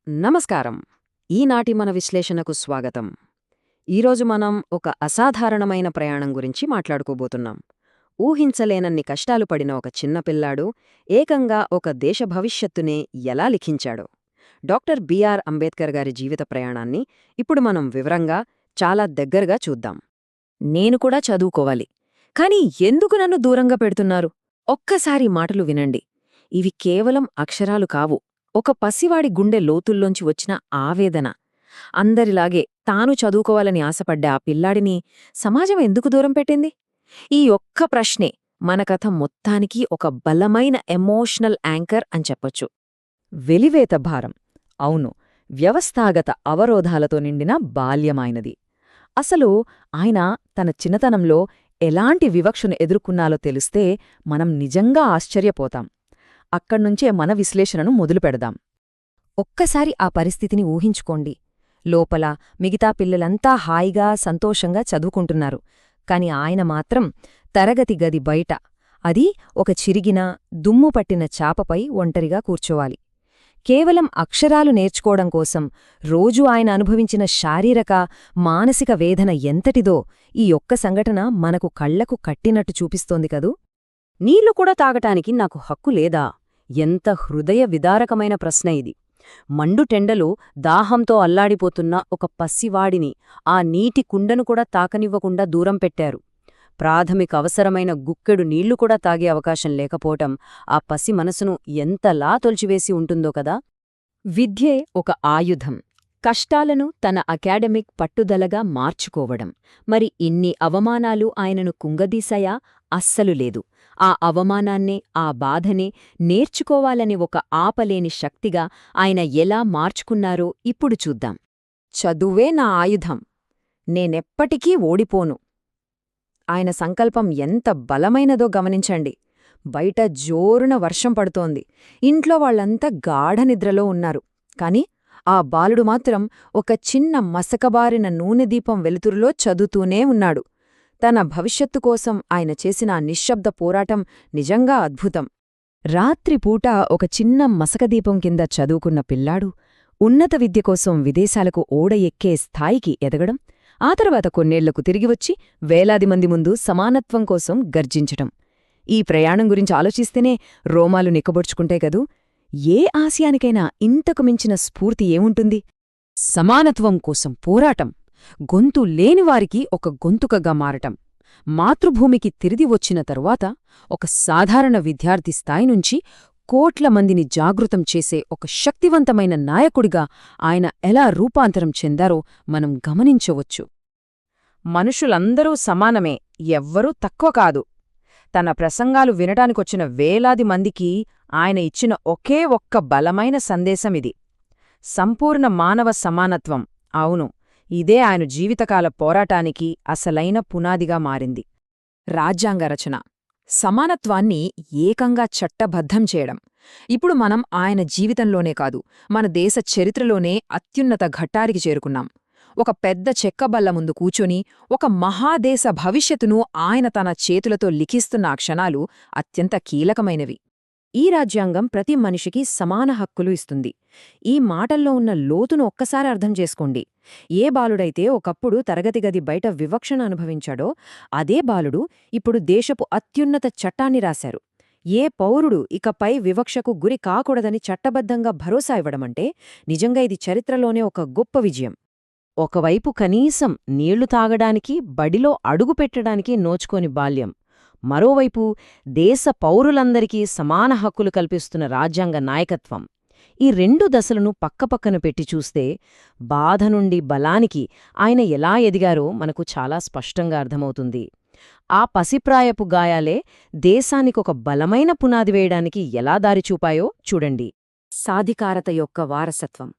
నమస్కారం. ఈనాటి మన విశ్లేషణకు స్వాగతం. ఈరోజు మనం ఒక అసాధారణమైన ప్రయాణం గురించి మాట్లాడుకోబోతున్నాం. ఊహించలేనన్ని కష్టాలు పడిన ఒక చిన్న పిల్లాడు ఏకంగా ఒక దేశ భవిష్యత్తునే ఎలా లిఖించాడో. డాక్టర్ బిఆర్ అంబేద్కర్ గారి జీవిత ప్రయాణాన్ని ఇప్పుడు మనం వివరంగా, చాలా దగ్గరగా చూద్దాం. నేను కూడా చదువుకోవాలి, కానీ ఎందుకు నన్ను దూరంగా పెడుతున్నారు? ఒక్కసారి మాటలు వినండి. ఇవి కేవలం అక్షరాలు కావు, ఒక పసివాడి గుండె లోతుల్లోంచి వచ్చిన ఆవేదన. అందరిలాగే తాను చదువుకోవాలని ఆశపడ్డ ఆ పిల్లాడిని సమాజం ఎందుకు దూరం పెట్టింది? ఈ ఒక్క ప్రశ్నే మన కథ మొత్తానికి ఒక బలమైన ఎమోషనల్ యాంకర్ అని చెప్పొచ్చు. వెలివేత భారం. అవును, వ్యవస్థాగత అవరోధాలతో నిండిన బాల్యమైనది. అసలు ఆయన తన చిన్నతనంలో ఎలాంటి వివక్షను ఎదుర్కొన్నాలో తెలిస్తే మనం నిజంగా ఆశ్చర్యపోతాం. అక్కడ్నుంచే మన విశ్లేషణను మొదలుపెడదాం. ఒక్కసారి ఆ పరిస్థితిని ఊహించుకోండి. లోపల మిగతా పిల్లలంతా హాయిగా సంతోషంగా చదువుకుంటున్నారు, కాని ఆయన మాత్రం తరగతి గది బయట, అది ఒక చిరిగిన దుమ్ము పట్టిన చాపపై ఒంటరిగా కూర్చోవాలి. కేవలం అక్షరాలు నేర్చుకోవడం కోసం రోజూ ఆయన అనుభవించిన శారీరక, మానసిక వేదన ఎంతటిదో ఈ ఒక్క సంఘటన మనకు కళ్లకు కట్టినట్టు చూపిస్తోంది కదూ. నీళ్లు కూడా తాగటానికి నాకు హక్కు లేదా? ఎంత హృదయ విదారకమైన ప్రశ్న ఇది. మండుటెండలో దాహంతో అల్లాడిపోతున్న ఒక పసివాడిని ఆ నీటి కుండను కూడా తాకనివ్వకుండా దూరం పెట్టారు. ప్రాథమిక అవసరమైన గుక్కెడు నీళ్లు కూడా తాగే అవకాశం లేకపోవటం ఆ పసి మనసును ఎంతలా తొలిచివేసి ఉంటుందో కదా. విద్యే ఒక ఆయుధం, కష్టాలను తన అకాడమిక్ పట్టుదలగా మార్చుకోవడం. మరి ఇన్ని అవమానాలు ఆయనను కుంగదీశాయా? అస్సలు లేదు. ఆ అవమానాన్నే, ఆ బాధనే నేర్చుకోవాలని ఒక ఆపలేని శక్తిగా ఆయన ఎలా మార్చుకున్నారో ఇప్పుడు చూద్దాం. చదువే నా ఆయుధం, నేనెప్పటికీ ఓడిపోను. ఆయన సంకల్పం ఎంత బలమైనదో గమనించండి. బయట జోరున వర్షం పడుతోంది, ఇంట్లో వాళ్లంతా గాఢనిద్రలో ఉన్నారు. కాని ఆ బాలుడు మాత్రం ఒక చిన్న మసకబారిన నూనెదీపం వెలుతురులో చదువుతూనే ఉన్నాడు. తన భవిష్యత్తు కోసం ఆయన చేసిన నిశ్శబ్ద పోరాటం నిజంగా అద్భుతం. రాత్రిపూట ఒక చిన్న మసకదీపం కింద చదువుకున్న పిల్లాడు ఉన్నత విద్య కోసం విదేశాలకు ఓడ ఎక్కే స్థాయికి ఎదగడం, ఆ తర్వాత కొన్నేళ్లకు తిరిగివచ్చి వేలాది మంది ముందు సమానత్వం కోసం గర్జించటం. ఈ ప్రయాణం గురించి ఆలోచిస్తేనే రోమాలు నిక్కబొడుచుకుంటే కదూ. ఏ ఆశయానికైనా ఇంతకు మించిన స్ఫూర్తి ఏముంటుంది? సమానత్వం కోసం పోరాటం, గొంతు లేనివారికి ఒక గొంతుకగా మారటం. మాతృభూమికి తిరిగి వచ్చిన తరువాత ఒక సాధారణ విద్యార్థి స్థాయి నుంచి కోట్ల మందిని జాగృతం చేసే ఒక శక్తివంతమైన నాయకుడిగా ఆయన ఎలా రూపాంతరం చెందారో మనం గమనించవచ్చు. మనుషులందరూ సమానమే, ఎవ్వరూ తక్కువ కాదు. తన ప్రసంగాలు వినటానికొచ్చిన వేలాది మందికి ఆయన ఇచ్చిన ఒకే ఒక్క బలమైన సందేశమిది: సంపూర్ణ మానవ సమానత్వం. అవును, ఇదే ఆయన జీవితకాల పోరాటానికి అసలైన పునాదిగా మారింది. రాజ్యాంగ రచన, సమానత్వాన్ని ఏకంగా చట్టబద్ధం చేయడం. ఇప్పుడు మనం ఆయన జీవితంలోనే కాదు, మన దేశ చరిత్రలోనే అత్యున్నత ఘట్టానికి చేరుకున్నాం. ఒక పెద్ద చెక్కబల్ల ముందు కూచొని ఒక మహాదేశ భవిష్యత్తును ఆయన తన చేతులతో లిఖిస్తున్న ఆ క్షణాలు అత్యంత కీలకమైనవి. ఈ రాజ్యాంగం ప్రతి మనిషికి సమాన హక్కులు ఇస్తుంది. ఈ మాటల్లో ఉన్న లోతును ఒక్కసారి అర్థం చేసుకోండి. ఏ బాలుడైతే ఒకప్పుడు తరగతి గది బయట వివక్షను అనుభవించాడో అదే బాలుడు ఇప్పుడు దేశపు అత్యున్నత చట్టాన్ని రాశారు. ఏ పౌరుడు ఇకపై వివక్షకు గురి కాకూడదని చట్టబద్ధంగా భరోసా ఇవ్వడమంటే నిజంగా ఇది చరిత్రలోనే ఒక గొప్ప విజయం. ఒకవైపు కనీసం నీళ్లు తాగడానికి, బడిలో అడుగుపెట్టడానికి నోచుకోని బాల్యం, మరోవైపు దేశ పౌరులందరికీ సమాన హక్కులు కల్పిస్తున్న రాజ్యాంగ నాయకత్వం. ఈ రెండు దశలను పక్కపక్కన పెట్టి చూస్తే బాధ నుండి బలానికి ఆయన ఎలా ఎదిగారో మనకు చాలా స్పష్టంగా అర్థమవుతుంది. ఆ పసిప్రాయపు గాయాలే దేశానికొక బలమైన పునాది వేయడానికి ఎలా దారిచూపాయో చూడండి. సాధికారత యొక్క వారసత్వం,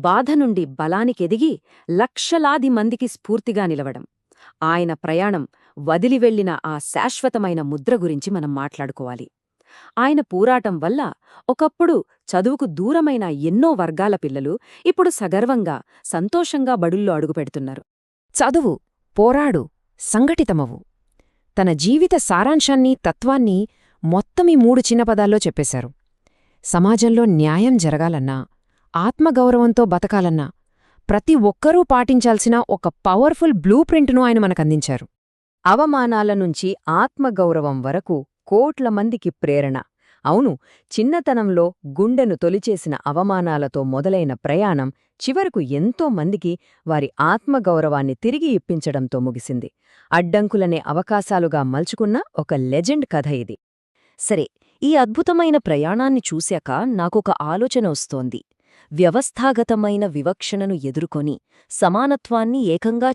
బాధ నుండి బలానికెదిగి లక్షలాది మందికి స్ఫూర్తిగా నిలవడం. ఆయన ప్రయాణం వదిలివెళ్లిన ఆ శాశ్వతమైన ముద్ర గురించి మనం మాట్లాడుకోవాలి. ఆయన పోరాటం వల్ల ఒకప్పుడు చదువుకు దూరమైన ఎన్నో వర్గాల పిల్లలు ఇప్పుడు సగర్వంగా, సంతోషంగా బడుల్లో అడుగుపెడుతున్నారు. చదువు, పోరాడు, సంఘటితమవు. తన జీవిత సారాంశాన్ని, తత్వాన్ని మొత్తం ఈ 3 చిన్న పదాల్లో చెప్పేశారు. సమాజంలో న్యాయం జరగాలన్నా, ఆత్మగౌరవంతో బతకాలన్నా ప్రతి ఒక్కరూ పాటించాల్సిన ఒక పవర్ఫుల్ బ్లూ ప్రింట్ను ఆయన మనకందించారు. అవమానాల నుంచి ఆత్మగౌరవం వరకు కోట్ల మందికి ప్రేరణ. అవును, చిన్నతనంలో గుండెను తొలిచేసిన అవమానాలతో మొదలైన ప్రయాణం చివరకు ఎంతో మందికి వారి ఆత్మగౌరవాన్ని తిరిగి ఇప్పించడంతో ముగిసింది. అడ్డంకులనే అవకాశాలుగా మలుచుకున్న ఒక లెజెండ్ కథ ఇది. సరే, ఈ అద్భుతమైన ప్రయాణాన్ని చూశాక నాకొక ఆలోచన వస్తోంది. వ్యవస్థాగతమైన వివక్షణను ఎదుర్కొని సమానత్వాన్ని ఏకంగా